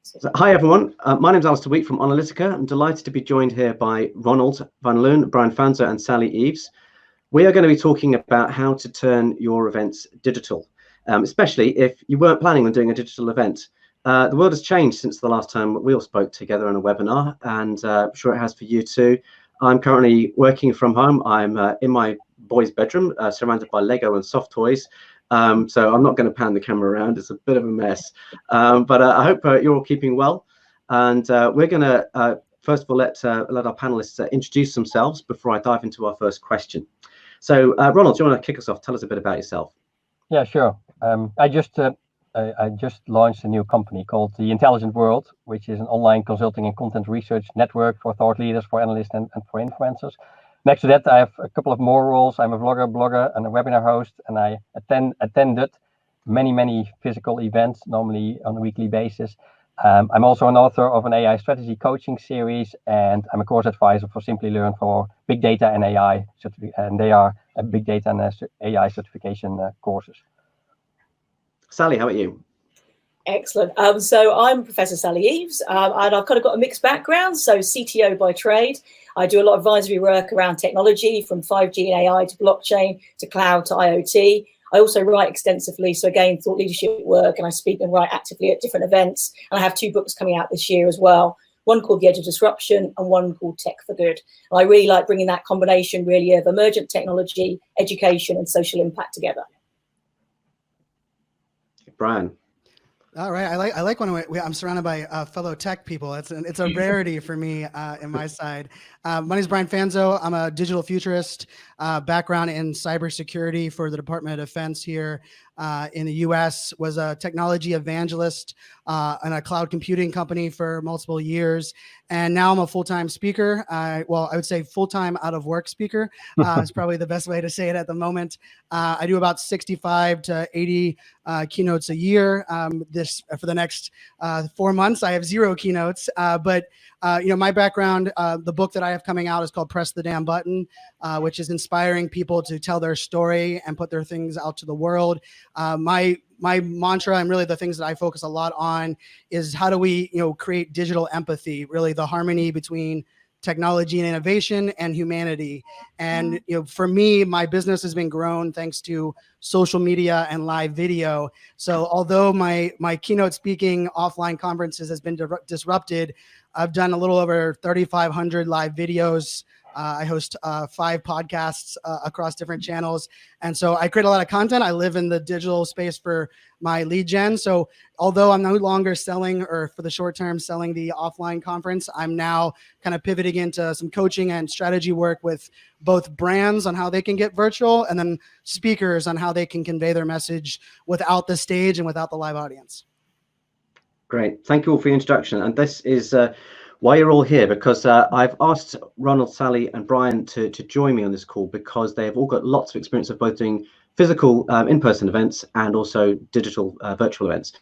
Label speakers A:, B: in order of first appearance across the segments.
A: So, hi everyone, my name is Alistair Wheate from Onalytica. I'm delighted to be joined here by Ronald van Loon, Brian Fanzo and Sally Eaves. We are going to be talking about how to turn your events digital, especially if you weren't planning on doing a digital event. The world has changed since the last time we all spoke together on a webinar, and I'm sure it has for you too. I'm currently working from home. I'm in my boy's bedroom, surrounded by Lego and soft toys. So I'm not going to pan the camera around. It's a bit of a mess. But I hope you're all keeping well. And we're going to, first of all, let our panelists introduce themselves before I dive into our first question. So Ronald, do you want to kick us off? Tell us a bit about yourself.
B: Yeah, sure. I just launched a new company called The Intelligent World, which is an online consulting and content research network for thought leaders, for analysts, and for influencers. Next to that, I have a couple of more roles. I'm a vlogger, blogger, and a webinar host, and I attended many physical events, normally on a weekly basis. I'm also an author of an AI strategy coaching series, and I'm a course advisor for Simply Learn for Big Data and AI, and they are Big Data and AI certification courses.
A: Sally, how about you?
C: Excellent. So I'm Professor Sally Eaves, and I've kind of got a mixed background. So CTO by trade. I do a lot of advisory work around technology, from 5G and AI to blockchain to cloud to IoT. I also write extensively, so again, thought leadership work, and I speak and write actively at different events. And I have 2 books coming out this year as well. One called The Edge of Disruption and one called Tech for Good. And I really like bringing that combination really of emergent technology, education and social impact together.
A: Brian.
D: All right, I like when I'm surrounded by fellow tech people. It's a rarity for me in my side. My name is Brian Fanzo. I'm a digital futurist, background in cybersecurity for the Department of Defense here in the U.S. Was a technology evangelist in a cloud computing company for multiple years, and now I'm a full-time speaker. Well, I would say full-time out of work speaker is probably the best way to say it at the moment. I do about 65 to 80 keynotes a year. For the next 4 months, I have 0 keynotes. But my background, the book that I have coming out is called Press the Damn Button, which is inspiring people to tell their story and put their things out to the world. My mantra, and really the things that I focus a lot on, is how do we create digital empathy, really the harmony between technology and innovation and humanity. And for me, my business has been grown thanks to social media and live video. So although my keynote speaking offline conferences has been disrupted, I've done a little over 3,500 live videos. I host 5 podcasts across different channels. And so I create a lot of content. I live in the digital space for my lead gen. So although I'm no longer selling, or for the short term selling the offline conference, I'm now kind of pivoting into some coaching and strategy work with both brands on how they can get virtual, and then speakers on how they can convey their message without the stage and without the live audience.
A: Great. Thank you all for your introduction. And this is why you're all here, because I've asked Ronald, Sally and Brian to join me on this call because they've all got lots of experience of both doing physical in-person events and also digital virtual events.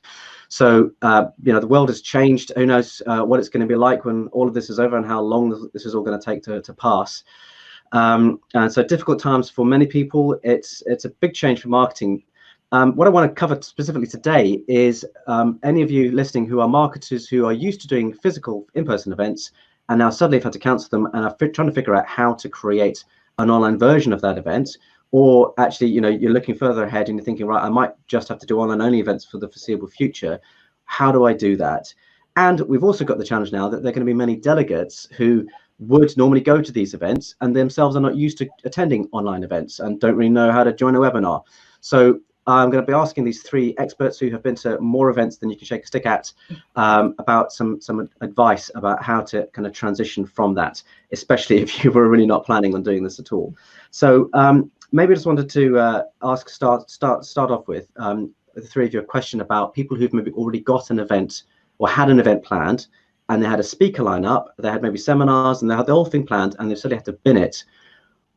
A: So, the world has changed. Who knows what it's going to be like when all of this is over and how long this is all going to take to pass. And so difficult times for many people. It's a big change for marketing. What I want to cover specifically today is any of you listening who are marketers who are used to doing physical in-person events and now suddenly have had to cancel them and are trying to figure out how to create an online version of that event. Or actually, you're looking further ahead and you're thinking, right, I might just have to do online only events for the foreseeable future. How do I do that? And we've also got the challenge now that there are going to be many delegates who would normally go to these events and themselves are not used to attending online events and don't really know how to join a webinar. So I'm going to be asking these 3 experts who have been to more events than you can shake a stick at about some advice about how to kind of transition from that, especially if you were really not planning on doing this at all. So maybe I just wanted to start off with the 3 of you a question about people who've maybe already got an event or had an event planned, and they had a speaker lineup, they had maybe seminars, and they had the whole thing planned, and they suddenly had to bin it.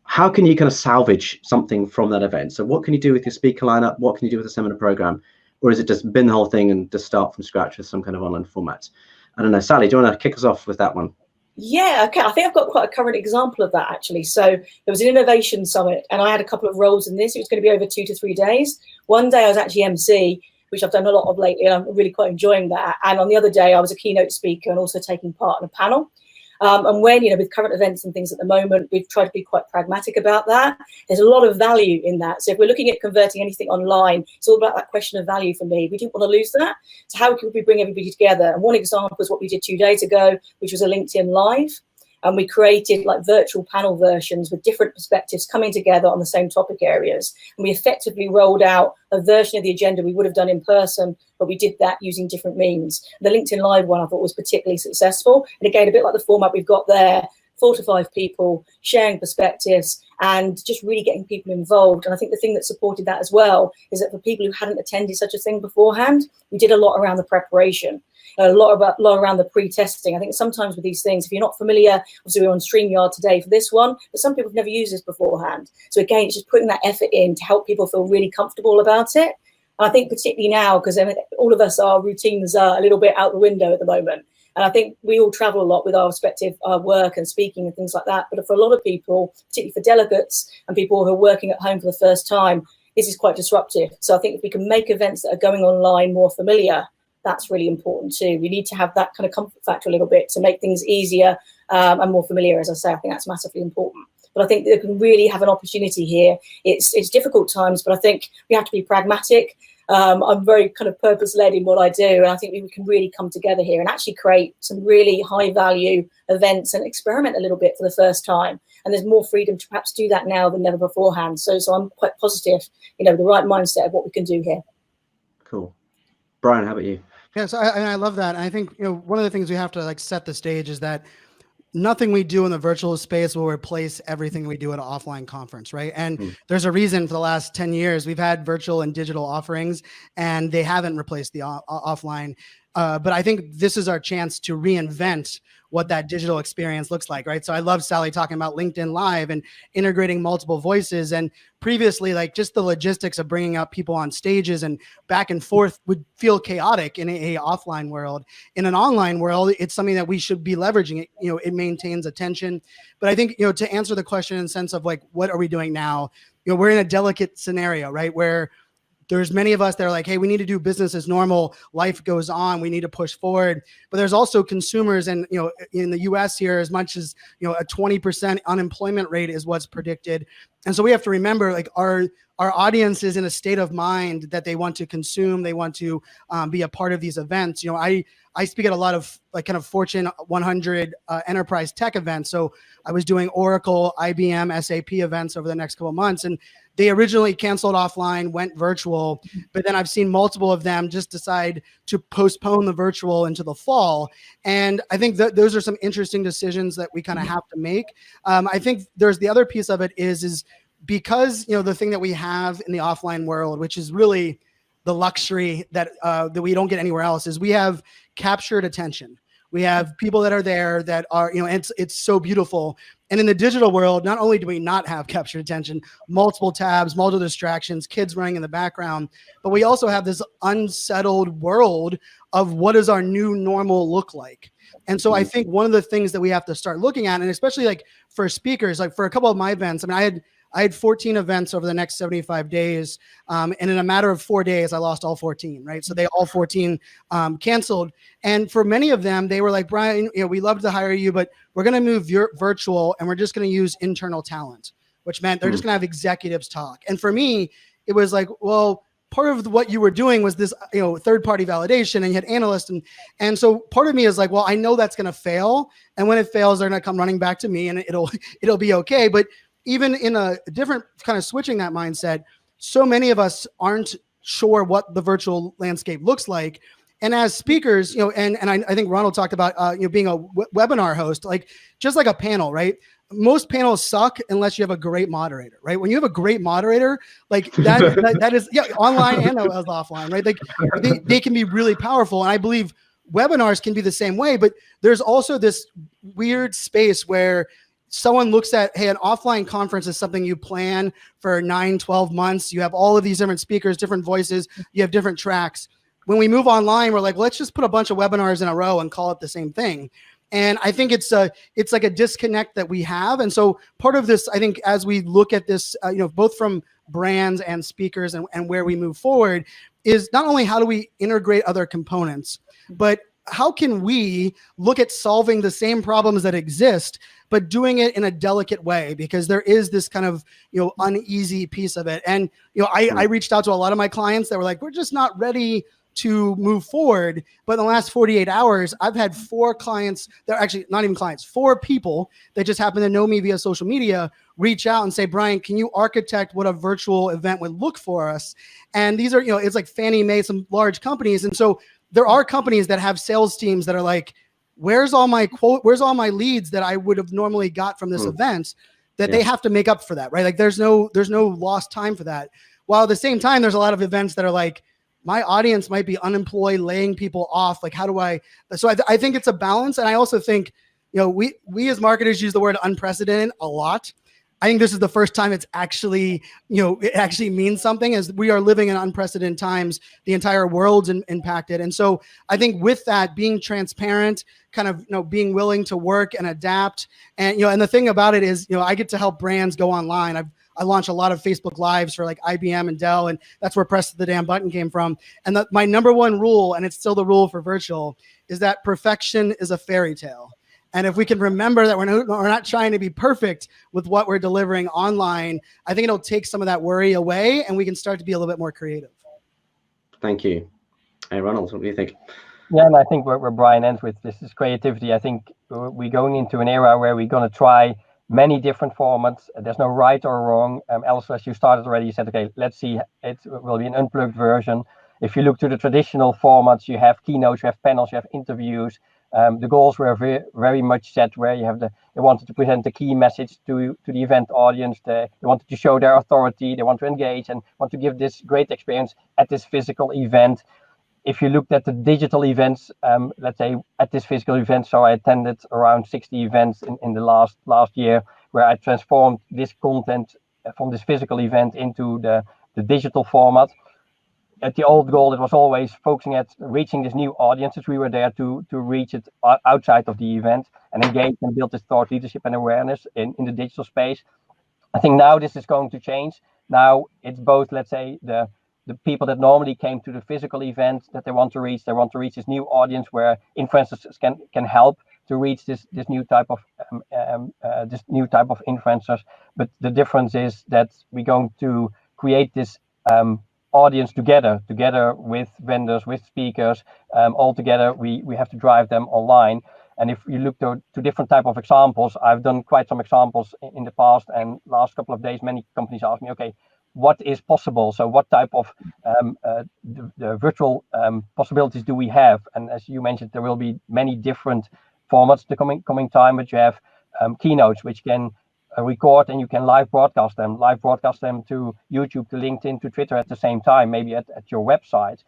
A: How can you kind of salvage something from that event? So what can you do with your speaker lineup? What can you do with the seminar program? Or is it just bin the whole thing and just start from scratch with some kind of online format? I don't know. Sally, do you want to kick us off with that one?
C: Yeah, okay. I think I've got quite a current example of that, actually. So there was an innovation summit and I had a couple of roles in this. It was going to be over 2 to 3 days. One day I was actually MC, which I've done a lot of lately, and I'm really quite enjoying that. And on the other day, I was a keynote speaker and also taking part in a panel. And when, with current events and things at the moment, we've tried to be quite pragmatic about that. There's a lot of value in that. So if we're looking at converting anything online, it's all about that question of value for me. We didn't want to lose that. So how could we bring everybody together? And one example is what we did 2 days ago, which was a LinkedIn Live. And we created like virtual panel versions with different perspectives coming together on the same topic areas. And we effectively rolled out a version of the agenda we would have done in person, but we did that using different means. The LinkedIn Live one I thought was particularly successful. And again, a bit like the format we've got there, 4 to 5 people sharing perspectives and just really getting people involved. And I think the thing that supported that as well is that for people who hadn't attended such a thing beforehand, we did a lot around the preparation. A lot around the pre-testing. I think sometimes with these things, if you're not familiar, obviously we're on StreamYard today for this one, but some people have never used this beforehand. So again, it's just putting that effort in to help people feel really comfortable about it. And I think particularly now, because all of us, our routines are a little bit out the window at the moment. And I think we all travel a lot with our respective work and speaking and things like that. But for a lot of people, particularly for delegates and people who are working at home for the first time, this is quite disruptive. So I think if we can make events that are going online more familiar, that's really important too. We need to have that kind of comfort factor a little bit to make things easier and more familiar. As I say, I think that's massively important. But I think that we can really have an opportunity here. It's difficult times, but I think we have to be pragmatic. I'm very kind of purpose-led in what I do, and I think we can really come together here and actually create some really high-value events and experiment a little bit for the first time. And there's more freedom to perhaps do that now than never beforehand. So I'm quite positive, the right mindset of what we can do here.
A: Cool. Brian, how about you?
D: Yeah, so I love that. And I think, one of the things we have to set the stage is that nothing we do in the virtual space will replace everything we do at an offline conference, right? And there's a reason for the last 10 years we've had virtual and digital offerings, and they haven't replaced the offline. But I think this is our chance to reinvent what that digital experience looks like, right? So I love Sally talking about LinkedIn Live and integrating multiple voices. And previously, just the logistics of bringing up people on stages and back and forth would feel chaotic in a offline world. In an online world, it's something that we should be leveraging. It maintains attention. But I think, to answer the question in the sense of what are we doing now? We're in a delicate scenario, right? Where there's many of us that are like, hey, we need to do business as normal. Life goes on. We need to push forward. But there's also consumers, and in the U.S. here, as much as a 20% unemployment rate is what's predicted. And so we have to remember, our audience is in a state of mind that they want to consume. They want to be a part of these events. I speak at a lot of kind of Fortune 100 enterprise tech events. So I was doing Oracle, IBM, SAP events over the next couple of months, and they originally canceled offline, went virtual, but then I've seen multiple of them just decide to postpone the virtual into the fall. And I think that those are some interesting decisions that we kind of have to make. I think there's the other piece of it is because, the thing that we have in the offline world, which is really the luxury that we don't get anywhere else, is we have captured attention. We have people that are there that are, it's so beautiful. And in the digital world, not only do we not have captured attention, multiple tabs, multiple distractions, kids running in the background, but we also have this unsettled world of what does our new normal look like? And so I think one of the things that we have to start looking at, and especially for speakers, for a couple of my events, I had 14 events over the next 75 days. And in a matter of 4 days, I lost all 14, right? So they all 14 canceled. And for many of them, they were like, Brian, we love to hire you, but we're going to move virtual and we're just going to use internal talent, which meant they're just going to have executives talk. And for me, it was like, well, part of what you were doing was this, third-party validation, and you had analysts. And so part of me is like, well, I know that's going to fail. And when it fails, they're going to come running back to me and it'll be okay. But even in a different kind of switching that mindset, so many of us aren't sure what the virtual landscape looks like. And as speakers, and I think Ronald talked about, being a webinar host, just like a panel, right? Most panels suck unless you have a great moderator, right? When you have a great moderator, that is online and as offline, right? They can be really powerful. And I believe webinars can be the same way, but there's also this weird space where someone looks at, hey, an offline conference is something you plan for 9, 12 months. You have all of these different speakers, different voices, you have different tracks. When we move online, we're like, let's just put a bunch of webinars in a row and call it the same thing. And I think it's like a disconnect that we have. And so part of this, I think, as we look at this, both from brands and speakers and where we move forward, is not only how do we integrate other components, but how can we look at solving the same problems that exist, but doing it in a delicate way? Because there is this kind of, uneasy piece of it. And, I reached out to a lot of my clients that were like, we're just not ready to move forward. But in the last 48 hours, I've had 4 clients, they're actually not even clients, 4 people that just happen to know me via social media, reach out and say, Brian, can you architect what a virtual event would look for us? And these are, it's like Fannie Mae, some large companies. And so there are companies that have sales teams that are like, where's all my leads that I would have normally got from this event, that they have to make up for that, right? Like there's no lost time for that. While at the same time, there's a lot of events that are like, my audience might be unemployed, laying people off. Like, how do I? So I think it's a balance. And I also think, we as marketers use the word unprecedented a lot. I think this is the first time it's actually, it actually means something, as we are living in unprecedented times. The entire world's impacted. And so I think with that, being transparent, kind of, being willing to work and adapt. And, and the thing about it is, I get to help brands go online. I launch a lot of Facebook Lives for like IBM and Dell, and that's where Press the Damn Button came from. And my number one rule, and it's still the rule for virtual, is that perfection is a fairy tale. And if we can remember that we're not trying to be perfect with what we're delivering online, I think it'll take some of that worry away, and we can start to be a little bit more creative.
A: Thank you. Hey, Ronald, what do you think?
B: Yeah, and I think where Brian ends with this is creativity. I think we're going into an era where we're going to try many different formats. There's no right or wrong. Alistair, as you started already, you said, okay, let's see, it will be an unplugged version. If you look to the traditional formats, you have keynotes, you have panels, you have interviews. The goals were very much set where they wanted to present the key message to the event audience. They wanted to show their authority. They want to engage and want to give this great experience at this physical event. If you looked at the digital events, let's say at this physical event, so I attended around 60 events in the last year, where I transformed this content from this physical event into the digital format. At the old goal, it was always focusing at reaching this new audiences. We were there to reach it outside of the event and engage and build this thought leadership and awareness in the digital space. I think now this is going to change. Now it's both, let's say, the people that normally came to the physical event that they want to reach. They want to reach this new audience where influencers can help to reach this new type of influencers. But the difference is that we're going to create this audience together with vendors, with speakers, all together. We have to drive them online. And if you look to different type of examples, I've done quite some examples in the past, and last couple of days, many companies ask me, okay, what is possible? So what type of the virtual possibilities do we have? And as you mentioned, there will be many different formats the coming time, but you have keynotes which can record, and you can live broadcast them to YouTube, to LinkedIn, to Twitter at the same time, maybe at your website,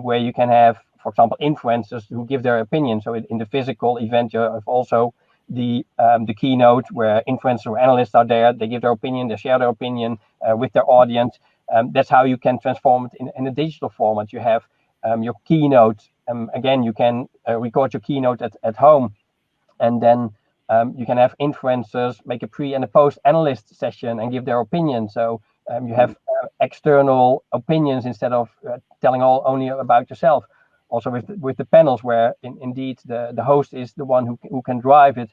B: where you can have, for example, influencers who give their opinion. So in the physical event, you have also the keynote where influencers or analysts are there. They give their opinion, they share their opinion with their audience. That's how you can transform it in a digital format. You have your keynote. Again, you can record your keynote at home, and then you can have influencers make a pre and a post analyst session and give their opinion. So you have external opinions instead of telling only about yourself. Also with the panels, where indeed the host is the one who can drive it,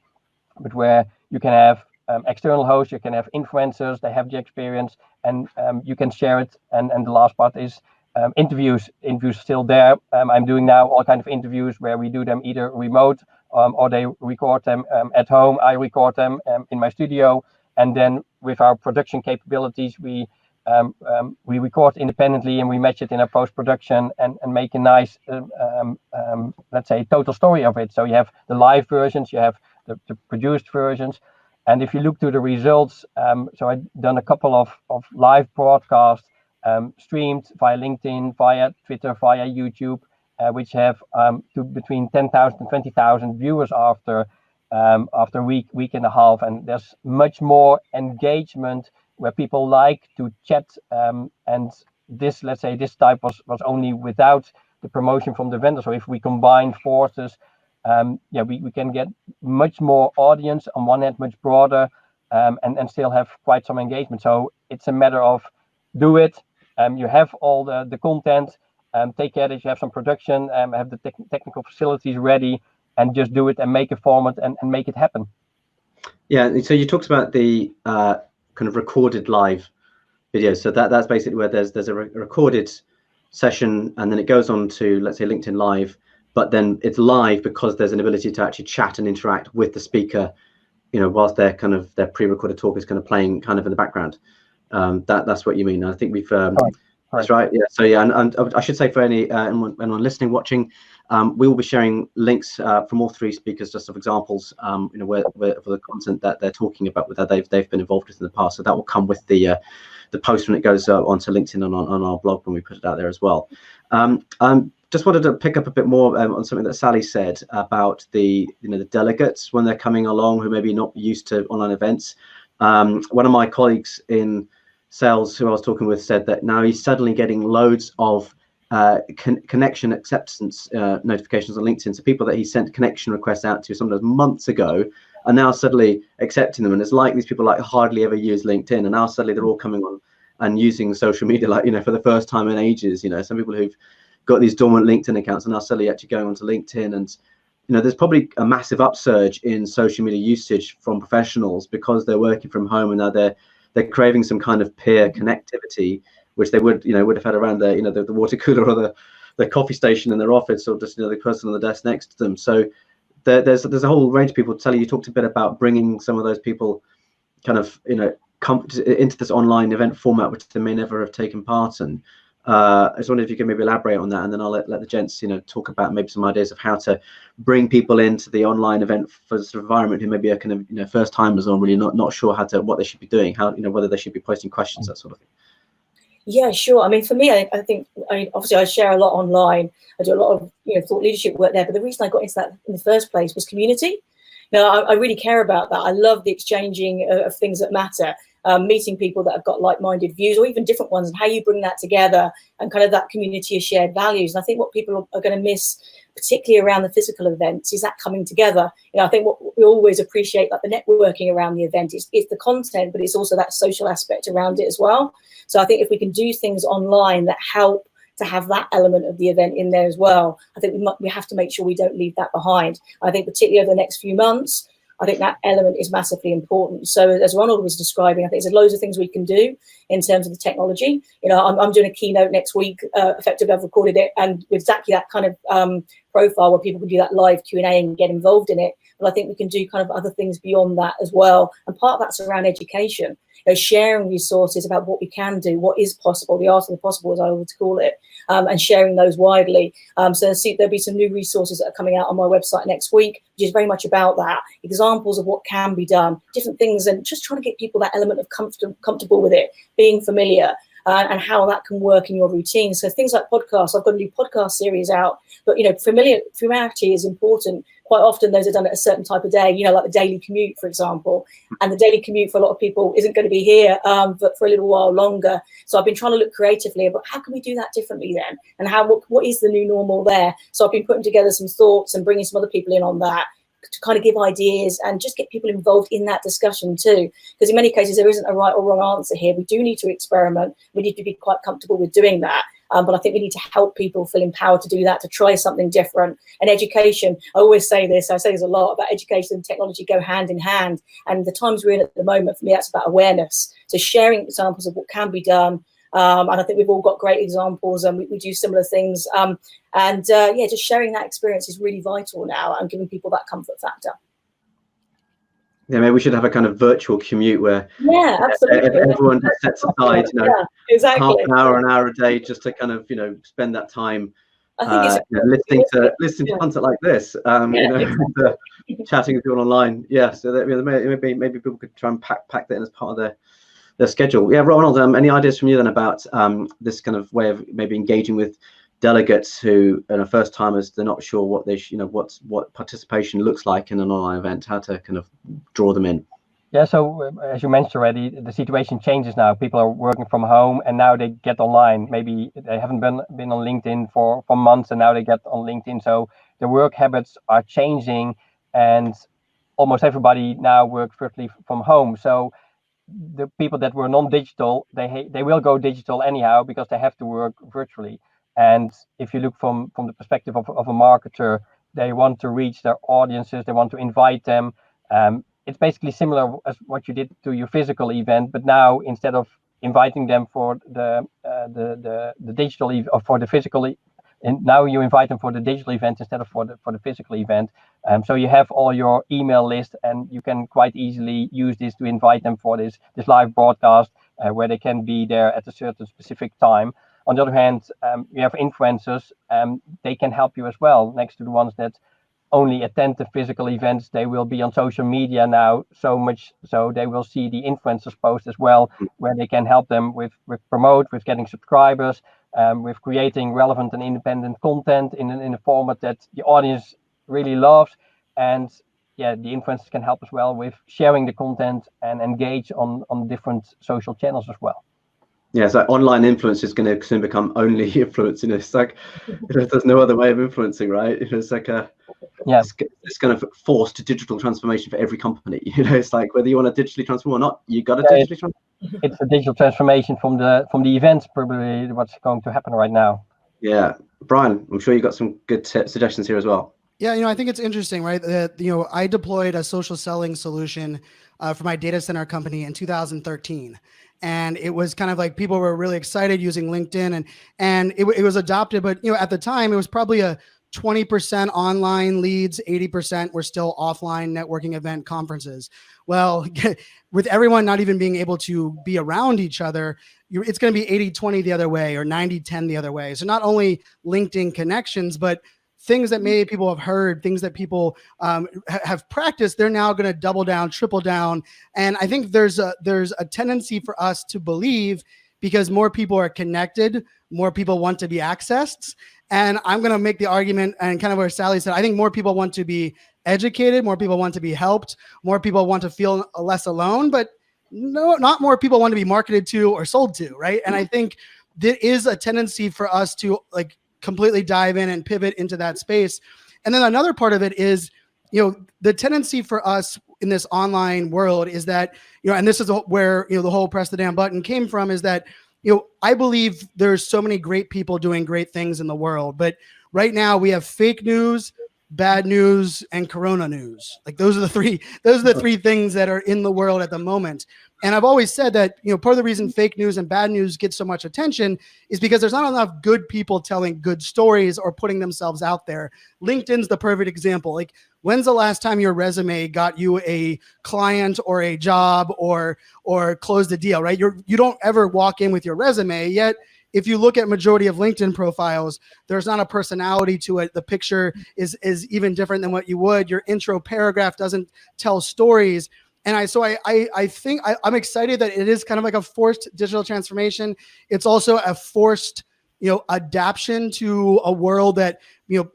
B: but where you can have external hosts, you can have influencers, they have the experience, and you can share it. And the last part is interviews still there. I'm doing now all kinds of interviews where we do them either remote or they record them at home. I record them in my studio, and then with our production capabilities, we record independently and we match it in a post-production and make a nice, let's say, total story of it. So you have the live versions, you have the produced versions. And if you look to the results, so I've done a couple of live broadcasts streamed via LinkedIn, via Twitter, via YouTube, which have between 10,000 and 20,000 viewers after a week and a half. And there's much more engagement where people like to chat. And this, let's say, this type was only without the promotion from the vendor. So if we combine forces, we can get much more audience on one hand, much broader, and still have quite some engagement. So it's a matter of do it. You have all the content, take care that you have some production, have the technical facilities ready, and just do it and make a format and make it happen.
A: Yeah, so you talked about the kind of recorded live video. So that's basically where there's a recorded session, and then it goes on to, let's say, LinkedIn Live, but then it's live because there's an ability to actually chat and interact with the speaker, whilst their pre-recorded talk is kind of playing kind of in the background. That's what you mean. I think we've that's right. Yeah. So yeah, and I should say for anyone listening, watching, we will be sharing links from all three speakers, just of examples, where for the content that they're talking about, that they've been involved with in the past. So that will come with the post when it goes onto LinkedIn and on our blog when we put it out there as well. Just wanted to pick up a bit more on something that Sally said about the delegates when they're coming along who maybe not used to online events. One of my colleagues in sales who I was talking with said that now he's suddenly getting loads of connection acceptance notifications on LinkedIn. So people that he sent connection requests out to sometimes months ago are now suddenly accepting them. And it's like these people like hardly ever use LinkedIn, and now suddenly they're all coming on and using social media like, for the first time in ages. Some people who've got these dormant LinkedIn accounts are now suddenly actually going onto LinkedIn. And there's probably a massive upsurge in social media usage from professionals because they're working from home, and now they're craving some kind of peer connectivity, which they would have had around their the water cooler or the coffee station in their office, or just the person on the desk next to them. So there's a whole range of people. Sally, you talked a bit about bringing some of those people kind of into this online event format, which they may never have taken part in. I just wondered if you could maybe elaborate on that, and then I'll let the gents talk about maybe some ideas of how to bring people into the online event for sort of environment who maybe are kind of first timers or really not sure what they should be doing, how whether they should be posting questions, that sort of thing.
C: Yeah, sure. I mean, for me, I think obviously I share a lot online. I do a lot of thought leadership work there, but the reason I got into that in the first place was community. I really care about that. I love the exchanging of things that matter. Meeting people that have got like-minded views or even different ones, and how you bring that together and kind of that community of shared values. And I think what people are going to miss, particularly around the physical events, is that coming together. I think what we always appreciate, like the networking around the event, is the content, but it's also that social aspect around it as well. So I think if we can do things online that help to have that element of the event in there as well, I think we have to make sure we don't leave that behind. I think particularly over the next few months, I think that element is massively important. So as Ronald was describing, I think there's loads of things we can do in terms of the technology. I'm doing a keynote next week, effectively I've recorded it, and with exactly that kind of profile where people can do that live Q&A and get involved in it. But I think we can do kind of other things beyond that as well. And part of that's around education, sharing resources about what we can do, what is possible, the art of the possible, as I would call it, and sharing those widely. So there'll be some new resources that are coming out on my website next week, which is very much about that, examples of what can be done, different things, and just trying to get people that element of comfortable with it, being familiar, and how that can work in your routine. So things like podcasts, I've got a new podcast series out, but familiarity is important. Quite often those are done at a certain type of day, like the daily commute, for example. And the daily commute for a lot of people isn't going to be here but for a little while longer. So I've been trying to look creatively about how can we do that differently then? And what is the new normal there? So I've been putting together some thoughts and bringing some other people in on that to kind of give ideas and just get people involved in that discussion too. Because in many cases, there isn't a right or wrong answer here. We do need to experiment. We need to be quite comfortable with doing that. But I think we need to help people feel empowered to do that, to try something different. And education, I always say this, I say this a lot, about education and technology go hand in hand. And the times we're in at the moment, for me, that's about awareness. So sharing examples of what can be done. And I think we've all got great examples, and we do similar things. Just sharing that experience is really vital now and giving people that comfort factor.
A: Yeah, maybe we should have a kind of virtual commute where
C: absolutely.
A: Everyone just sets aside,
C: exactly.
A: half an hour a day just to kind of, spend that time listening to content like this, chatting with people online. Yeah, so that, maybe people could try and pack that in as part of their schedule. Yeah, Ronald, any ideas from you then about this kind of way of maybe engaging with delegates who are first timers? They're not sure what they what participation looks like in an online event, how to kind of draw them in.
B: Yeah, so as you mentioned already, the situation changes now. People are working from home and now they get online. Maybe they haven't been on LinkedIn for months and now they get on LinkedIn. So the work habits are changing and almost everybody now works virtually from home. So the people that were non-digital, they will go digital anyhow because they have to work virtually. And if you look from the perspective of a marketer, they want to reach their audiences, they want to invite them. It's basically similar as what you did to your physical event, but now instead of inviting them for the digital or for the physical, and now you invite them for the digital event instead of for the physical event. So you have all your email list, and you can quite easily use this to invite them for this live broadcast where they can be there at a certain specific time. On the other hand, you have influencers. They can help you as well. Next to the ones that only attend the physical events, they will be on social media now so much so they will see the influencers post as well, where they can help them with promote, with getting subscribers, with creating relevant and independent content in a format that the audience really loves. And yeah, the influencers can help as well with sharing the content and engage on different social channels as well.
A: Yeah, so online influence is going to soon become only influence. It's like there's no other way of influencing, right? It's like it's kind of forced digital transformation for every company. It's like whether you want to digitally transform or not, you got to digitally transform.
B: It's a digital transformation from the events, probably what's going to happen right now.
A: Yeah, Brian, I'm sure you got some good suggestions here as well.
D: Yeah, I think it's interesting, right? That I deployed a social selling solution for my data center company in 2013. And it was kind of like people were really excited using LinkedIn, and it was adopted. But at the time, it was probably a 20% online leads, 80% were still offline networking event conferences. Well, with everyone not even being able to be around each other, it's going to be 80-20 the other way, or 90-10 the other way. So not only LinkedIn connections, but things that maybe people have heard, things that people have practiced, they're now going to double down, triple down. And I think there's a tendency for us to believe, because more people are connected, more people want to be accessed. And I'm going to make the argument, and kind of where Sally said, I think more people want to be educated, more people want to be helped, more people want to feel less alone, but no, not more people want to be marketed to or sold to, right? And I think there is a tendency for us to completely dive in and pivot into that space. And then another part of it is, the tendency for us in this online world is that, and this is where, the whole press the damn button came from, is that, I believe there's so many great people doing great things in the world, but right now we have fake news, bad news, and corona news. Those are the three things that are in the world at the moment. And I've always said that, part of the reason fake news and bad news get so much attention is because there's not enough good people telling good stories or putting themselves out there. LinkedIn's the perfect example. When's the last time your resume got you a client or a job or closed a deal, right? You don't ever walk in with your resume, yet if you look at majority of LinkedIn profiles, there's not a personality to it. The picture is even different than what you would. Your intro paragraph doesn't tell stories. And I think I'm excited that it is kind of like a forced digital transformation. It's also a forced, adaptation to a world that,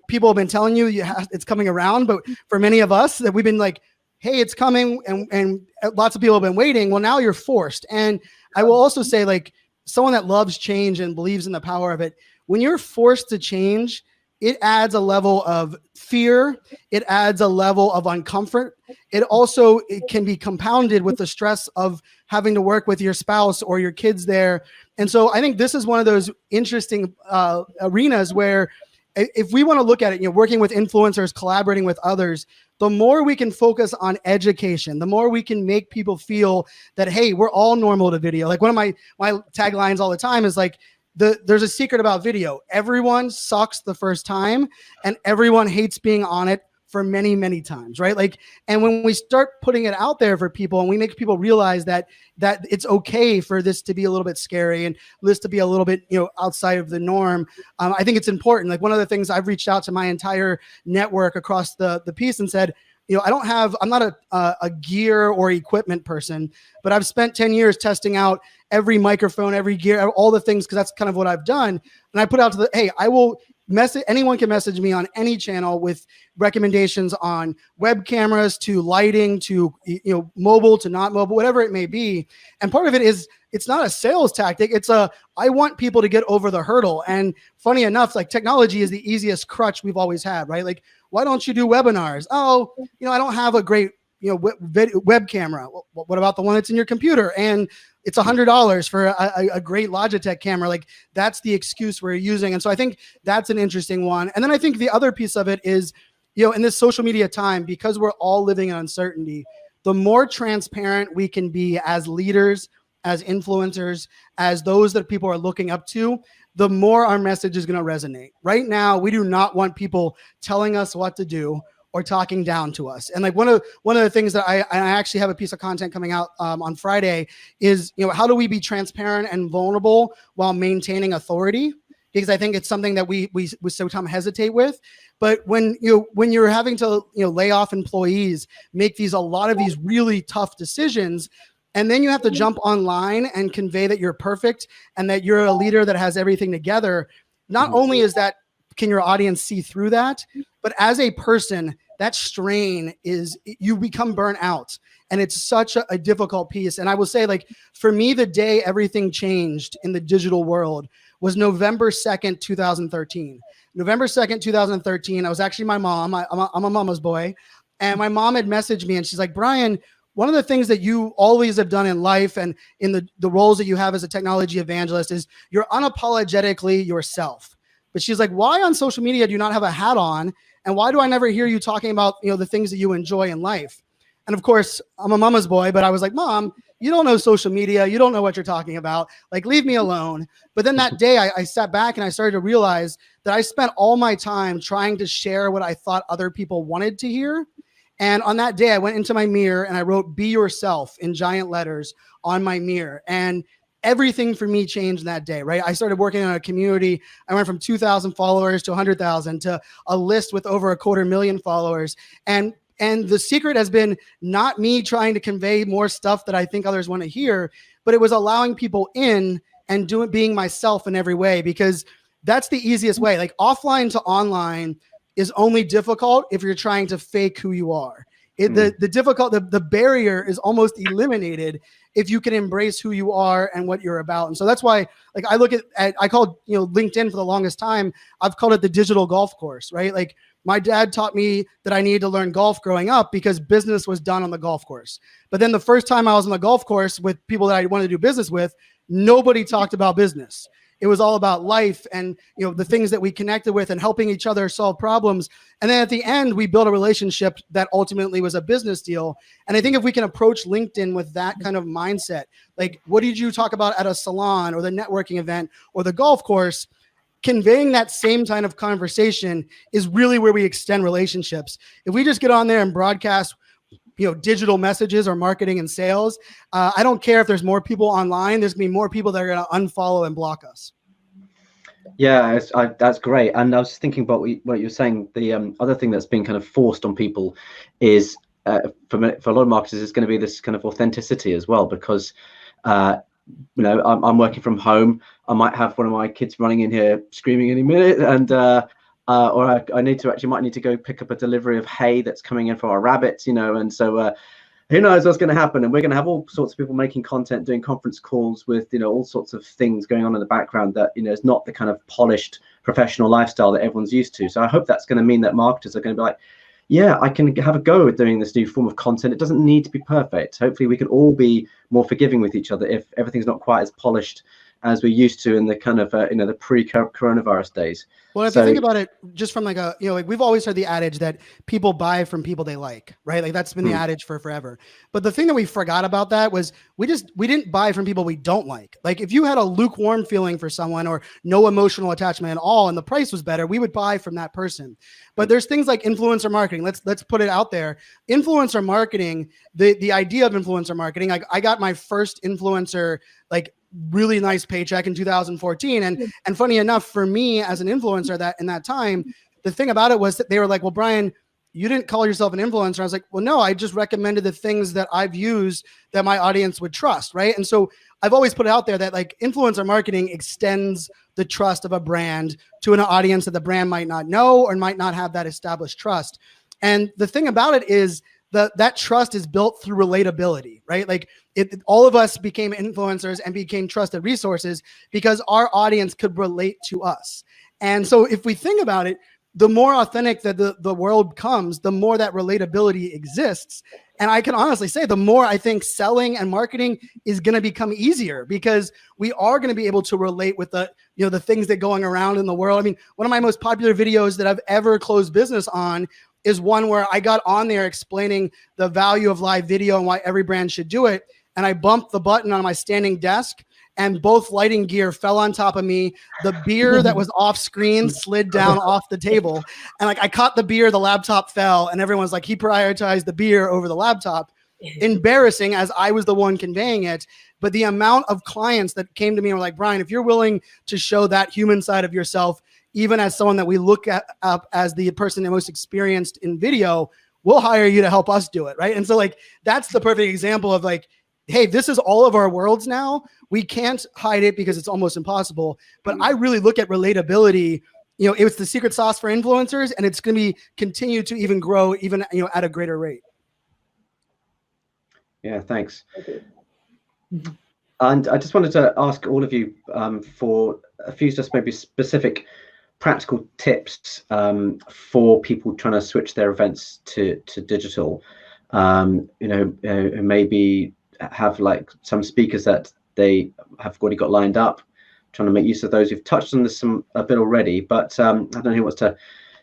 D: people have been telling you it's coming around. But for many of us that we've been like, hey, it's coming, and lots of people have been waiting. Well, now you're forced. And I will also say, someone that loves change and believes in the power of it, when you're forced to change, it adds a level of fear. It adds a level of uncomfort. It can be compounded with the stress of having to work with your spouse or your kids there. And so I think this is one of those interesting arenas where, if we want to look at it, working with influencers, collaborating with others, the more we can focus on education, the more we can make people feel that, hey, we're all normal to video. One of my taglines all the time is there's a secret about video. Everyone sucks the first time, and everyone hates being on it for many, many times, right? And when we start putting it out there for people, and we make people realize that it's okay for this to be a little bit scary and this to be a little bit, outside of the norm, I think it's important. One of the things, I've reached out to my entire network across the piece and said, I'm not a gear or equipment person, but I've spent 10 years testing out every microphone, every gear, all the things, because that's kind of what I've done. And I put out hey, I will message, anyone can message me on any channel with recommendations on web cameras to lighting to, mobile to not mobile, whatever it may be. And part of it is, it's not a sales tactic. It's I want people to get over the hurdle. And funny enough, technology is the easiest crutch we've always had, right? Why don't you do webinars? Oh, I don't have a great, web camera. Well, what about the one that's in your computer? And it's $100 for a great Logitech camera. Like that's the excuse we're using. And so I think that's an interesting one. And then I think the other piece of it is, in this social media time, because we're all living in uncertainty, the more transparent we can be as leaders, as influencers, as those that people are looking up to, the more our message is going to resonate. Right now, we do not want people telling us what to do or talking down to us. And like one of the things that I actually have a piece of content coming out on Friday is, how do we be transparent and vulnerable while maintaining authority? Because I think it's something that we sometimes hesitate with. But when you're having to lay off employees, make a lot of these really tough decisions, and then you have to jump online and convey that you're perfect and that you're a leader that has everything together. Not only is that, can your audience see through that, but as a person, that strain is, you become burnt out. And it's such a difficult piece. And I will say, like, for me, the day everything changed in the digital world was November 2nd, 2013. November 2nd, 2013, I was actually my mom. I'm a mama's boy. And my mom had messaged me and she's like, Brian, one of the things that you always have done in life and in the roles that you have as a technology evangelist is you're unapologetically yourself. But she's like, why on social media do you not have a hat on? And why do I never hear you talking about, the things that you enjoy in life? And of course, I'm a mama's boy, but I was like, Mom, you don't know social media. You don't know what you're talking about. Like, leave me alone. But then that day I sat back and I started to realize that I spent all my time trying to share what I thought other people wanted to hear. And on that day, I went into my mirror and I wrote, be yourself in giant letters on my mirror. And everything for me changed that day, right? I started working on a community. I went from 2,000 followers to 100,000 to a list with over 250,000 followers. And the secret has been not me trying to convey more stuff that I think others want to hear, but it was allowing people in and being myself in every way, because that's the easiest way. Like, offline to online is only difficult if you're trying to fake who you are. The barrier is almost eliminated if you can embrace who you are and what you're about. And so that's why, like, I look at I called LinkedIn for the longest time, I've called it the digital golf course, right? Like, my dad taught me that I needed to learn golf growing up because business was done on the golf course. But then the first time I was on the golf course with people that I wanted to do business with, nobody talked about business. It was all about life and, the things that we connected with and helping each other solve problems. And then at the end, we built a relationship that ultimately was a business deal. And I think if we can approach LinkedIn with that kind of mindset, like, what did you talk about at a salon or the networking event or the golf course? Conveying that same kind of conversation is really where we extend relationships. If we just get on there and broadcast, digital messages or marketing and sales, I don't care if there's more people online. There's gonna be more people that are gonna unfollow and block us.
A: Yeah, that's great. And I was thinking about what you're saying. The other thing that's been kind of forced on people is, for a lot of marketers, is going to be this kind of authenticity as well, because I'm working from home. I might have one of my kids running in here screaming any minute, and or I might need to go pick up a delivery of hay that's coming in for our rabbits, and so who knows what's going to happen. And we're going to have all sorts of people making content, doing conference calls with all sorts of things going on in the background that is not the kind of polished professional lifestyle that everyone's used to. So I hope that's going to mean that marketers are going to be like, yeah, I can have a go at doing this new form of content. It doesn't need to be perfect. Hopefully we can all be more forgiving with each other if everything's not quite as polished as we're used to in the kind of the pre-coronavirus days.
D: Well, if you think about it, just from like we've always heard the adage that people buy from people they like, right? Like, that's been the adage for forever. But the thing that we forgot about that was we didn't buy from people we don't like. Like, if you had a lukewarm feeling for someone or no emotional attachment at all, and the price was better, we would buy from that person. But there's things like influencer marketing. Let's put it out there. Influencer marketing, the idea of influencer marketing. Like, I got my first influencer, like, really nice paycheck in 2014. And funny enough, for me as an influencer that in that time, the thing about it was that they were like, well, Brian, you didn't call yourself an influencer. I was like, well, no, I just recommended the things that I've used that my audience would trust. Right. And so I've always put it out there that, like, influencer marketing extends the trust of a brand to an audience that the brand might not know or might not have that established trust. And the thing about it is that trust is built through relatability, right? Like, all of us became influencers and became trusted resources because our audience could relate to us. And so if we think about it, the more authentic that the world comes, the more that relatability exists. And I can honestly say, the more I think selling and marketing is going to become easier, because we are going to be able to relate with the, you know, the things that are going around in the world. I mean, one of my most popular videos that I've ever closed business on is one where I got on there explaining the value of live video and why every brand should do it. And I bumped the button on my standing desk, and both lighting gear fell on top of me. The beer that was off screen slid down off the table. And like, I caught the beer, the laptop fell, and everyone's like, he prioritized the beer over the laptop. Embarrassing, as I was the one conveying it. But the amount of clients that came to me and were like, Brian, if you're willing to show that human side of yourself, even as someone that we look at up as the person the most experienced in video, we'll hire you to help us do it, right? And so like, that's the perfect example of like, hey, this is all of our worlds now. We can't hide it because it's almost impossible. But I really look at relatability. You know, it's the secret sauce for influencers, and it's going to be continue to even grow, even, you know, at a greater rate.
A: Yeah, thanks. And I just wanted to ask all of you for a few just maybe specific practical tips for people trying to switch their events to digital. You know, maybe have like some speakers that they have already got lined up, trying to make use of those. You've touched on this a bit already, but I don't know who wants to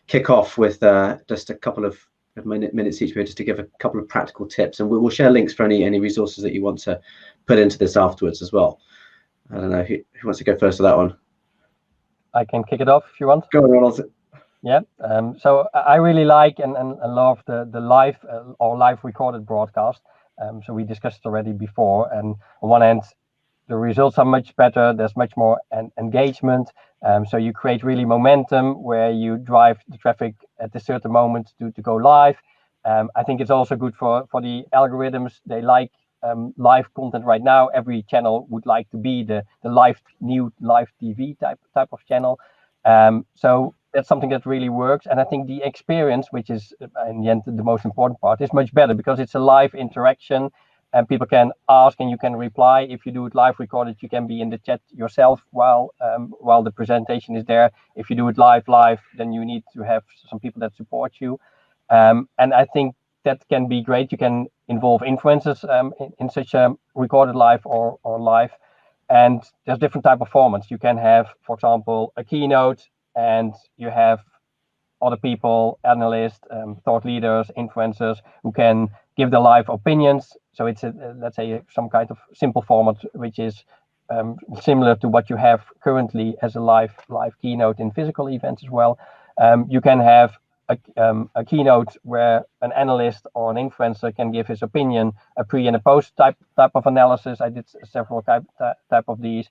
A: kick off with just a couple of minutes each, just to give a couple of practical tips, and we'll share links for any resources that you want to put into this afterwards as well. I don't know who wants to go first for that one.
B: I can kick it off if you want.
A: Go on, Ronald.
B: Yeah. So I really like and love the live or live recorded broadcast. So we discussed it already before, and on one hand, the results are much better. There's much more engagement. So you create really momentum where you drive the traffic at a certain moment to go live. I think it's also good for the algorithms. They like live content right now. Every channel would like to be the new live TV type of channel. So that's something that really works. And I think the experience, which is in the end the most important part, is much better because it's a live interaction. And people can ask and you can reply. If you do it live recorded, you can be in the chat yourself while the presentation is there. If you do it live, then you need to have some people that support you. And I think that can be great. You can involve influencers in such a recorded live or live. And there's different type of formats. You can have, for example, a keynote, and you have other people, analysts, thought leaders, influencers who can give their live opinions. So it's let's say some kind of simple format, which is similar to what you have currently as a live keynote in physical events as well. You can have a keynote where an analyst or an influencer can give his opinion, a pre and a post type of analysis. I did several type of these.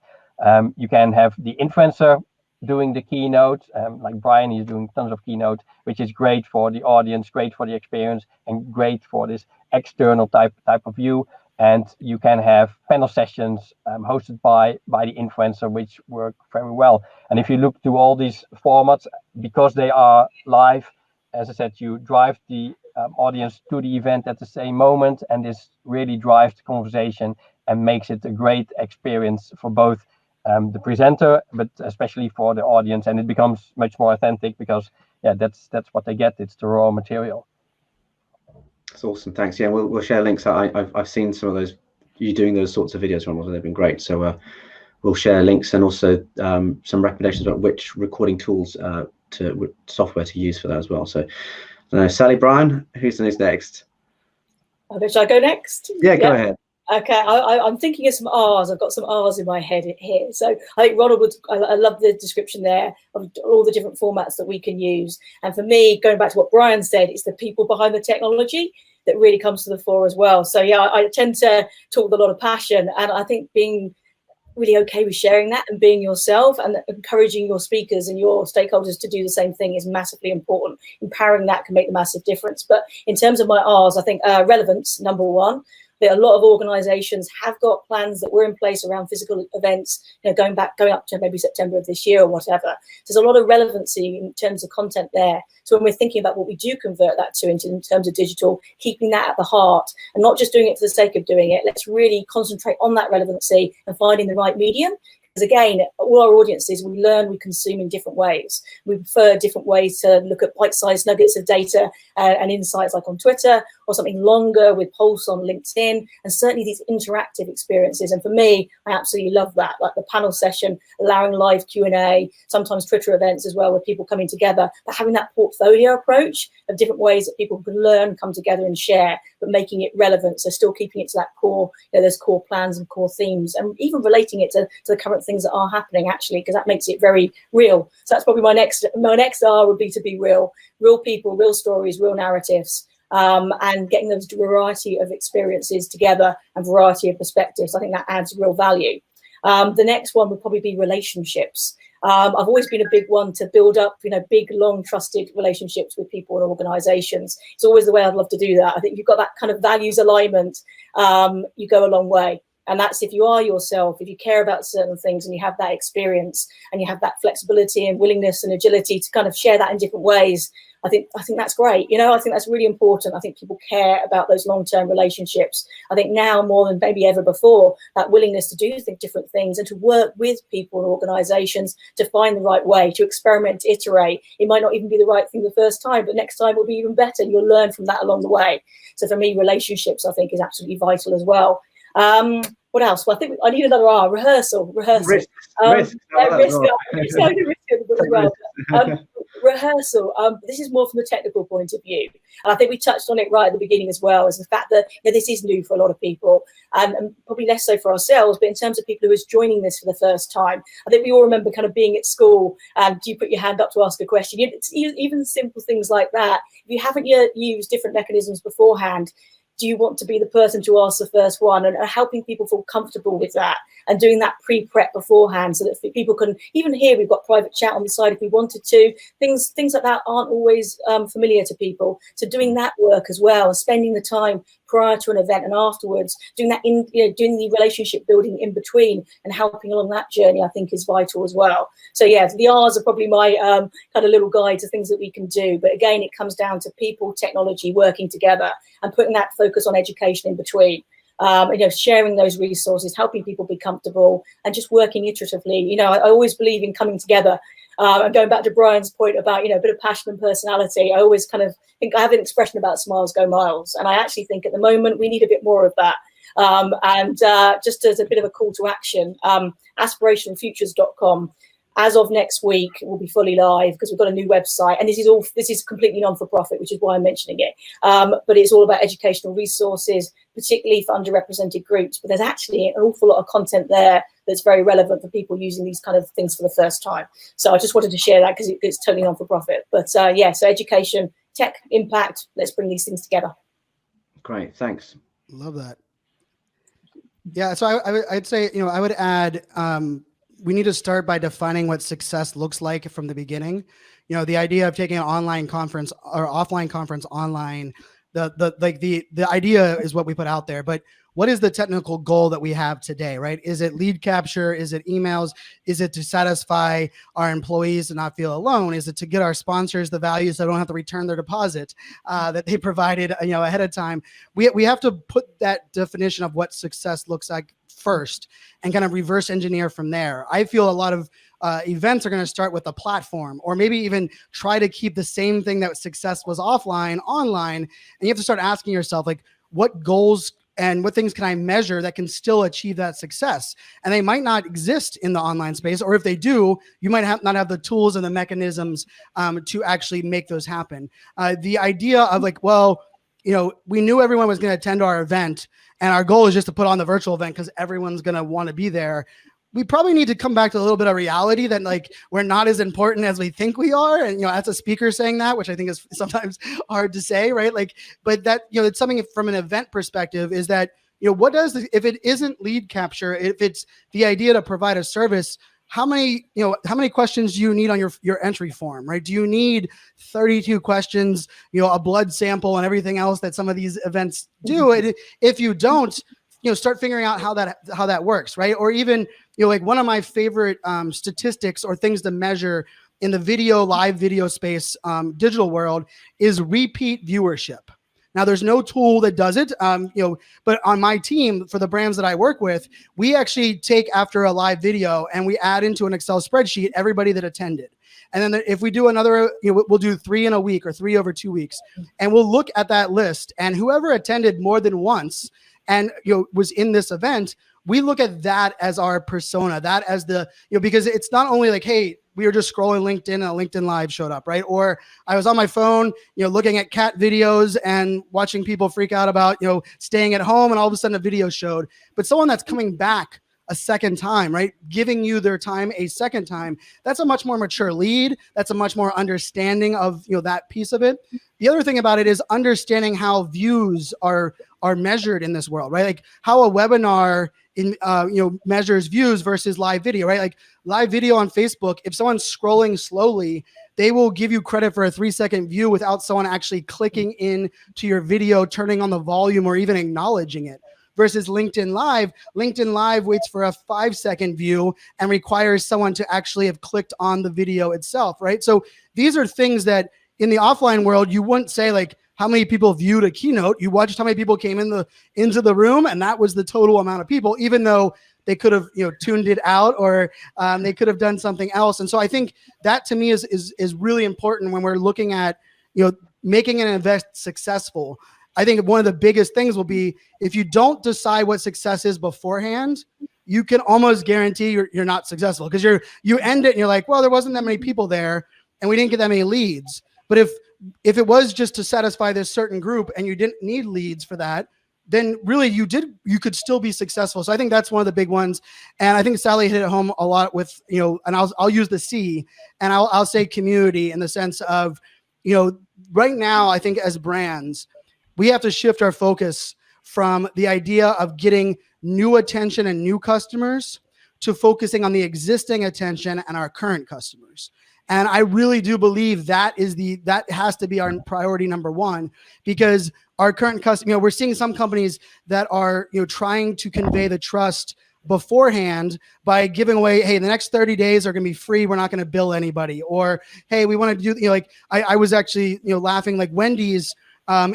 B: You can have the influencer doing the keynote, like Brian is doing tons of keynote, which is great for the audience, great for the experience, and great for this external type of view. And you can have panel sessions hosted by the influencer, which work very well. And if you look to all these formats, because they are live, as I said, you drive the audience to the event at the same moment, and this really drives the conversation and makes it a great experience for both the presenter, but especially for the audience, and it becomes much more authentic because, yeah, that's what they get. It's the raw material.
A: That's awesome. Thanks. Yeah, we'll share links. I've seen some of those, you doing those sorts of videos, Ronald. They've been great. So we'll share links and also some recommendations about which recording tools software to use for that as well. So Sally, Brian, who's next?
C: Should I go next?
A: Yeah, go ahead.
C: Okay, I'm thinking of some R's. I've got some R's in my head here. So I think Ronald I love the description there of all the different formats that we can use. And for me, going back to what Brian said, it's the people behind the technology that really comes to the fore as well. So yeah, I tend to talk with a lot of passion, and I think being really okay with sharing that and being yourself and encouraging your speakers and your stakeholders to do the same thing is massively important. Empowering that can make a massive difference. But in terms of my R's, I think relevance, number one. That a lot of organisations have got plans that were in place around physical events, going up to maybe September of this year or whatever. There's a lot of relevancy in terms of content there. So when we're thinking about what we do convert that to in terms of digital, keeping that at the heart and not just doing it for the sake of doing it, let's really concentrate on that relevancy and finding the right medium. Because again, all our audiences, we learn, we consume in different ways. We prefer different ways to look at bite-sized nuggets of data and insights, like on Twitter, or something longer with Pulse on LinkedIn, and certainly these interactive experiences. And for me, I absolutely love that, like the panel session, allowing live Q&A, sometimes Twitter events as well, with people coming together, but having that portfolio approach of different ways that people can learn, come together and share, but making it relevant. So still keeping it to that core, those core plans and core themes, and even relating it to the current things that are happening, actually, because that makes it very real. So that's probably my next R would be to be real people, real stories, real narratives, and getting those variety of experiences together and variety of perspectives. I think that adds real value. The next one would probably be relationships. I've always been a big one to build up, big, long, trusted relationships with people and organizations. It's always the way I'd love to do that. I think if you've got that kind of values alignment, you go a long way. And that's if you are yourself, if you care about certain things and you have that experience and you have that flexibility and willingness and agility to kind of share that in different ways. I think that's great. I think that's really important. I think people care about those long-term relationships. I think now more than maybe ever before, that willingness to do different things and to work with people and organizations to find the right way, to experiment, to iterate. It might not even be the right thing the first time, but next time will be even better. You'll learn from that along the way. So for me, relationships, I think, is absolutely vital as well. What else? Well, I think I need another R. Rehearsal.
A: Risk.
C: Rehearsal. This is more from the technical point of view, and I think we touched on it right at the beginning as well, is the fact that this is new for a lot of people, and probably less so for ourselves. But in terms of people who is joining this for the first time, I think we all remember kind of being at school and you put your hand up to ask a question. It's even simple things like that. If you haven't yet used different mechanisms beforehand, do you want to be the person to ask the first one, and helping people feel comfortable with that and doing that pre-prep beforehand so that people can, even here we've got private chat on the side if we wanted to, things like that aren't always familiar to people. So doing that work as well, and spending the time prior to an event and afterwards, doing that doing the relationship building in between and helping along that journey, I think is vital as well. So yeah, the R's are probably my kind of little guide to things that we can do. But again, it comes down to people, technology working together and putting that focus on education in between. Sharing those resources, helping people be comfortable, and just working iteratively. I always believe in coming together. And going back to Brian's point about, a bit of passion and personality, I always kind of think, I have an expression about smiles go miles. And I actually think at the moment we need a bit more of that. Just as a bit of a call to action, aspirationfutures.com. As of next week, will be fully live because we've got a new website, and this is completely non-for-profit, which is why I'm mentioning it. But it's all about educational resources, particularly for underrepresented groups. But there's actually an awful lot of content there that's very relevant for people using these kind of things for the first time. So I just wanted to share that because it's totally non-for-profit. But so education, tech, impact. Let's bring these things together.
A: Great, thanks.
D: Love that. Yeah, so I'd say, I would add. We need to start by defining what success looks like from the beginning. The idea of taking an online conference or offline conference online, the idea is what we put out there, but what is the technical goal that we have today, right? Is it lead capture? Is it emails? Is it to satisfy our employees to not feel alone? Is it to get our sponsors the value so they don't have to return their deposit that they provided, ahead of time? We have to put that definition of what success looks like first and kind of reverse engineer from there. I feel a lot of events are going to start with a platform, or maybe even try to keep the same thing that success was offline online. And you have to start asking yourself, like, what goals and what things can I measure that can still achieve that success? And they might not exist in the online space, or if they do, you might not have the tools and the mechanisms to actually make those happen. The idea of like, we knew everyone was going to attend our event, and our goal is just to put on the virtual event because everyone's going to want to be there. We probably need to come back to a little bit of reality that like we're not as important as we think we are. And, as a speaker saying that, which I think is sometimes hard to say, right? Like, but that, it's something from an event perspective is that, what does, if it isn't lead capture, if it's the idea to provide a service, how many questions do you need on your entry form, right? Do you need 32 questions, a blood sample and everything else that some of these events do? And if you don't, start figuring out how that works, right? Or even, like one of my favorite statistics or things to measure in the live video space, digital world is repeat viewership. Now, there's no tool that does it, but on my team, for the brands that I work with, we actually take after a live video and we add into an Excel spreadsheet everybody that attended. And then if we do another, we'll do 3 in a week or 3 over 2 weeks, and we'll look at that list, and whoever attended more than once and was in this event, we look at that as our persona, that as the, because it's not only like, hey, we were just scrolling LinkedIn and a LinkedIn Live showed up, right? Or I was on my phone, looking at cat videos and watching people freak out about, staying at home, and all of a sudden a video showed. But someone that's coming back a second time, right? Giving you their time a second time, that's a much more mature lead. That's a much more understanding of, that piece of it. The other thing about it is understanding how views are measured in this world, right? Like how a webinar measures views versus live video, right? Like live video on Facebook, if someone's scrolling slowly, they will give you credit for a 3-second view without someone actually clicking in to your video, turning on the volume, or even acknowledging it. Versus LinkedIn Live waits for a 5-second view and requires someone to actually have clicked on the video itself, right? So these are things that in the offline world, you wouldn't say like how many people viewed a keynote. You watched how many people came into the room, and that was the total amount of people, even though they could have tuned it out, or they could have done something else. And so I think that to me is really important when we're looking at making an event successful. I think one of the biggest things will be if you don't decide what success is beforehand, you can almost guarantee you're not successful, because you end it and you're like, well, there wasn't that many people there and we didn't get that many leads. But if it was just to satisfy this certain group and you didn't need leads for that, then really you could still be successful. So I think that's one of the big ones. And I think Sally hit it home a lot with, and I'll use the C, and I'll say community, in the sense of, right now, I think as brands, we have to shift our focus from the idea of getting new attention and new customers to focusing on the existing attention and our current customers. And I really do believe that has to be our priority number one, because our current customer, we're seeing some companies that are, trying to convey the trust beforehand by giving away, hey, the next 30 days are going to be free. We're not going to bill anybody. Or, hey, we want to do, I was actually, laughing, like Wendy's,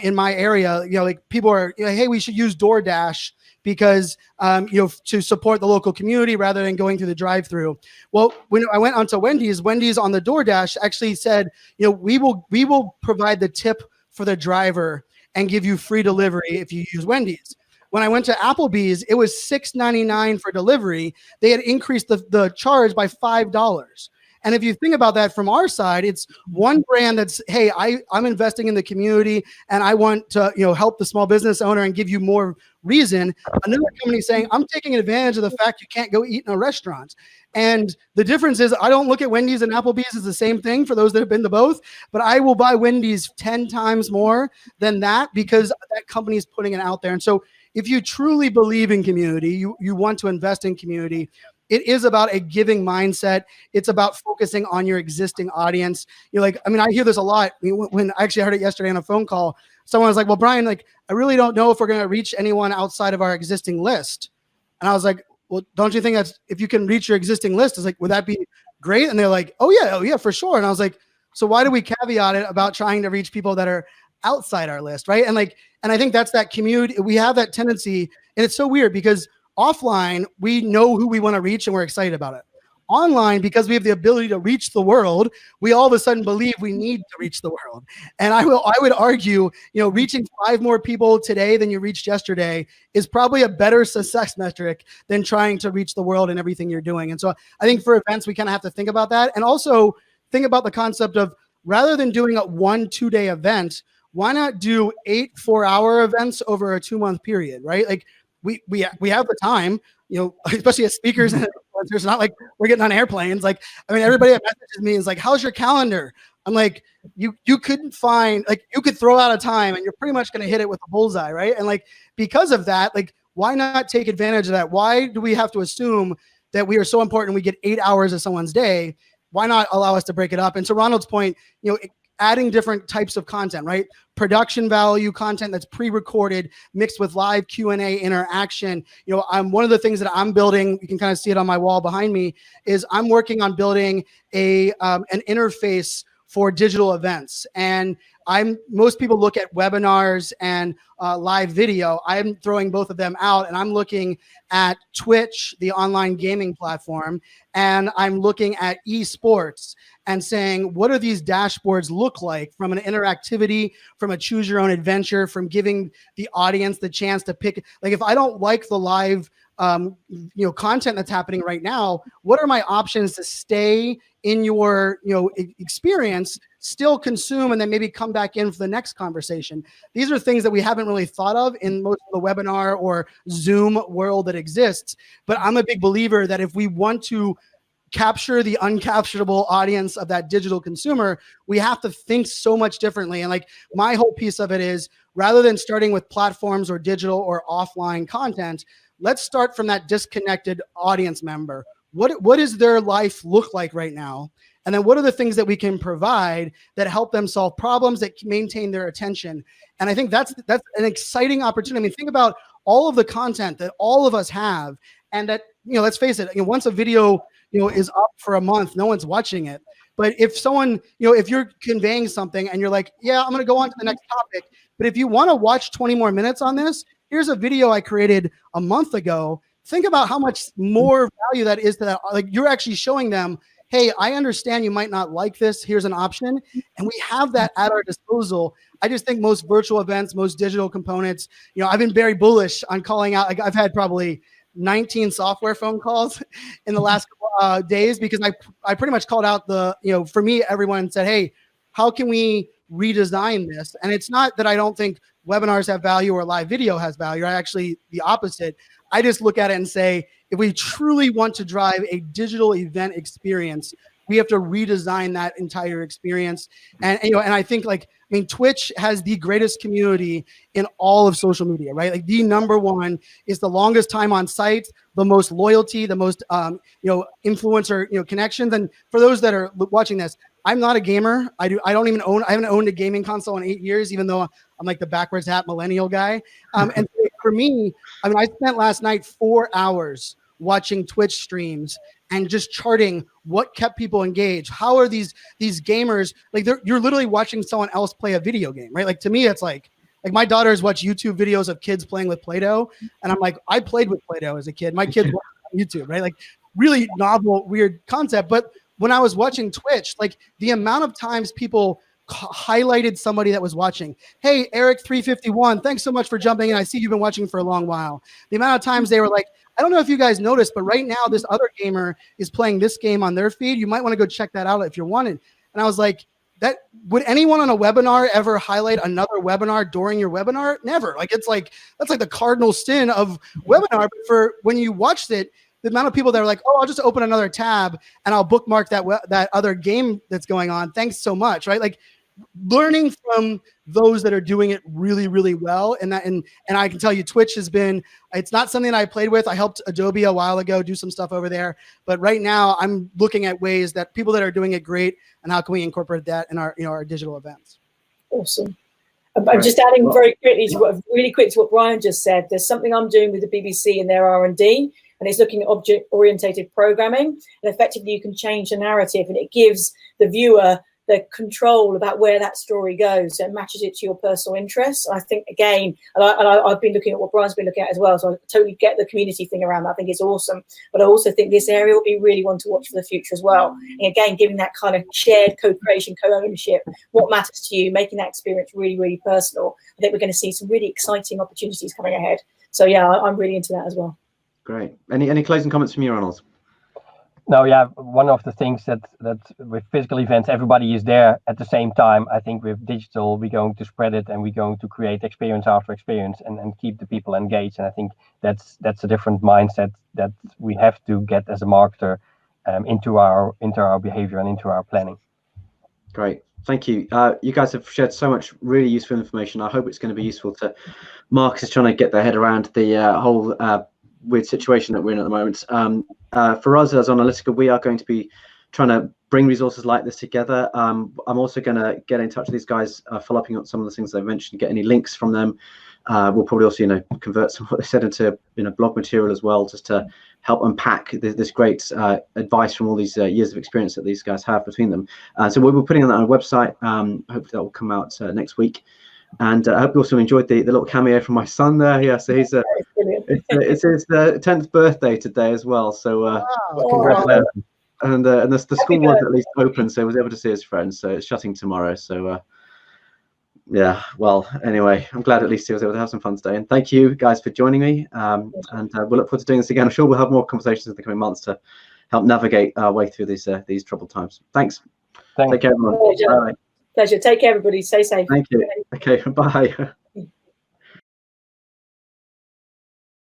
D: in my area, like people are, hey, we should use DoorDash because, to support the local community rather than going through the drive-through. Well, when I went onto Wendy's on the DoorDash actually said, we will provide the tip for the driver and give you free delivery if you use Wendy's. When I went to Applebee's, it was $6.99 for delivery. They had increased the charge by $5. And if you think about that from our side, it's one brand that's, hey, I'm investing in the community and I want to, help the small business owner and give you more reason. Another company saying, I'm taking advantage of the fact you can't go eat in a restaurant. And the difference is, I don't look at Wendy's and Applebee's as the same thing for those that have been to both, but I will buy Wendy's 10 times more than that because that company is putting it out there. And so if you truly believe in community, you want to invest in community, it is about a giving mindset. It's about focusing on your existing audience. I hear this a lot. When I actually heard it yesterday on a phone call, someone was like, well, Brian, I really don't know if we're going to reach anyone outside of our existing list. And I was like, well, don't you think that's, if you can reach your existing list, it's like, would that be great? And they're like, oh yeah, for sure. And I was like, so why do we caveat it about trying to reach people that are outside our list, right? And I think that's that community. We have that tendency, and it's so weird because offline, we know who we want to reach and we're excited about it. Online, because we have the ability to reach the world, we all of a sudden believe we need to reach the world. And I would argue, reaching 5 more people today than you reached yesterday is probably a better success metric than trying to reach the world in everything you're doing. And so I think for events, we kind of have to think about that. And also think about the concept of, rather than doing a 1-2-day event, why not do 8 4-hour events over a 2-month period, right? Like, we have the time, especially as speakers and influencers. It's not like we're getting on airplanes. Everybody that messages me is like, how's your calendar? I'm like, you couldn't find, you could throw out a time and you're pretty much going to hit it with a bullseye, right? And because of that, why not take advantage of that? Why do we have to assume that we are so important we get 8 hours of someone's day? Why not allow us to break it up? And to Ronald's point, adding different types of content, right? Production value content that's pre-recorded mixed with live Q&A interaction. One of the things that I'm building, you can kind of see it on my wall behind me, is I'm working on building an interface for digital events. And most people look at webinars and live video. I'm throwing both of them out, and I'm looking at Twitch, the online gaming platform, and I'm looking at esports and saying, what do these dashboards look like from an interactivity, from a choose your own adventure, from giving the audience the chance to pick. Like, if I don't like the live content that's happening right now, what are my options to stay in your experience, still consume, and then maybe come back in for the next conversation? These are things that we haven't really thought of in most of the webinar or Zoom world that exists. But I'm a big believer that if we want to capture the uncapturable audience of that digital consumer, we have to think so much differently. And like, my whole piece of it is, rather than starting with platforms or digital or offline content, let's start from that disconnected audience member. What does their life look like right now? And then what are the things that we can provide that help them solve problems, that maintain their attention? And I think that's an exciting opportunity. I mean, think about all of the content that all of us have, and that, let's face it, once a video, is up for a month, no one's watching it. But if someone, if you're conveying something and you're like, yeah, I'm going to go on to the next topic, but if you want to watch 20 more minutes on this, here's a video I created a month ago. Think about how much more value that is to that. Like, you're actually showing them, hey, I understand you might not like this. Here's an option. And we have that at our disposal. I just think most virtual events, most digital components, I've been very bullish on calling out. Like, I've had probably 19 software phone calls in the last days, because I pretty much called out for me, everyone said, hey, how can we redesign this? And it's not that I don't think webinars have value or live video has value. I actually, the opposite. I just look at it and say, if we truly want to drive a digital event experience, we have to redesign that entire experience. And I think, Twitch has the greatest community in all of social media, right? Like, the number one is the longest time on site, the most loyalty, the most influencer connections. And for those that are watching this, I'm not a gamer. I haven't owned a gaming console in 8 years, even though I'm like the backwards hat millennial guy. And for me, I spent last night 4 hours watching Twitch streams and just charting what kept people engaged. How are these gamers, like, you're literally watching someone else play a video game, right? Like, to me, it's like my daughters watch YouTube videos of kids playing with Play-Doh, and I'm like, I played with Play-Doh as a kid. My kids watch on YouTube, right? Like, really novel, weird concept. But when I was watching Twitch, like, the amount of times people highlighted somebody that was watching. Hey, Eric351, thanks so much for jumping in. I see you've been watching for a long while. The amount of times they were like, I don't know if you guys noticed, but right now this other gamer is playing this game on their feed. You might want to go check that out if you're wanted. And I was like, would anyone on a webinar ever highlight another webinar during your webinar? Never. Like, that's like the cardinal sin of webinar. But for when you watched it, the amount of people that are like, oh, I'll just open another tab and I'll bookmark that other game that's going on. Thanks so much, right? Like, learning from those that are doing it really, really well. And I can tell you, Twitch has been, it's not something that I played with. I helped Adobe a while ago do some stuff over there. But right now I'm looking at ways that people that are doing it great, and how can we incorporate that in our digital events.
C: Awesome. I'm just adding very quickly to what Brian just said. There's something I'm doing with the BBC and their R&D, and it's looking at object-oriented programming. And effectively, you can change the narrative, and it gives the viewer the control about where that story goes, and matches it to your personal interests. I think, again, and I've been looking at what Brian's been looking at as well, so I totally get the community thing around that. I think it's awesome. But I also think this area will be really one to watch for the future as well. And again, giving that kind of shared co-creation, co-ownership, what matters to you, making that experience really, really personal. I think we're going to see some really exciting opportunities coming ahead. So yeah, I'm really into that as well.
A: Great. Any closing comments from you, Ronald?
B: No, yeah, one of the things that with physical events, everybody is there at the same time. I think with digital, we're going to spread it, and we're going to create experience after experience, and keep the people engaged. And I think that's a different mindset that we have to get as a marketer into our behavior and into our planning. Great.
A: Thank you. You guys have shared so much really useful information. I hope it's going to be useful to marketers trying to get their head around the whole weird situation that we're in at the moment. For us as Onalytica, we are going to be trying to bring resources like this together. I'm also going to get in touch with these guys, follow up on some of the things they mentioned, get any links from them. We'll probably also, convert some of what they said into, blog material as well, just to help unpack this great advice from all these years of experience that these guys have between them. So we'll be putting on that on our website. Hopefully that will come out next week. And I hope you also enjoyed the little cameo from my son there. Yeah, so he's it's his 10th birthday today as well. So
B: Congratulations.
A: and the school was at least open, so he was able to see his friends. So it's shutting tomorrow. So yeah, well, anyway, I'm glad at least he was able to have some fun today. And thank you guys for joining me. And we'll look forward to doing this again. I'm sure we'll have more conversations in the coming months to help navigate our way through these troubled times. Thanks. Take care, everyone.
C: Pleasure. Take care, everybody. Stay safe.
A: Thank you. Okay, bye.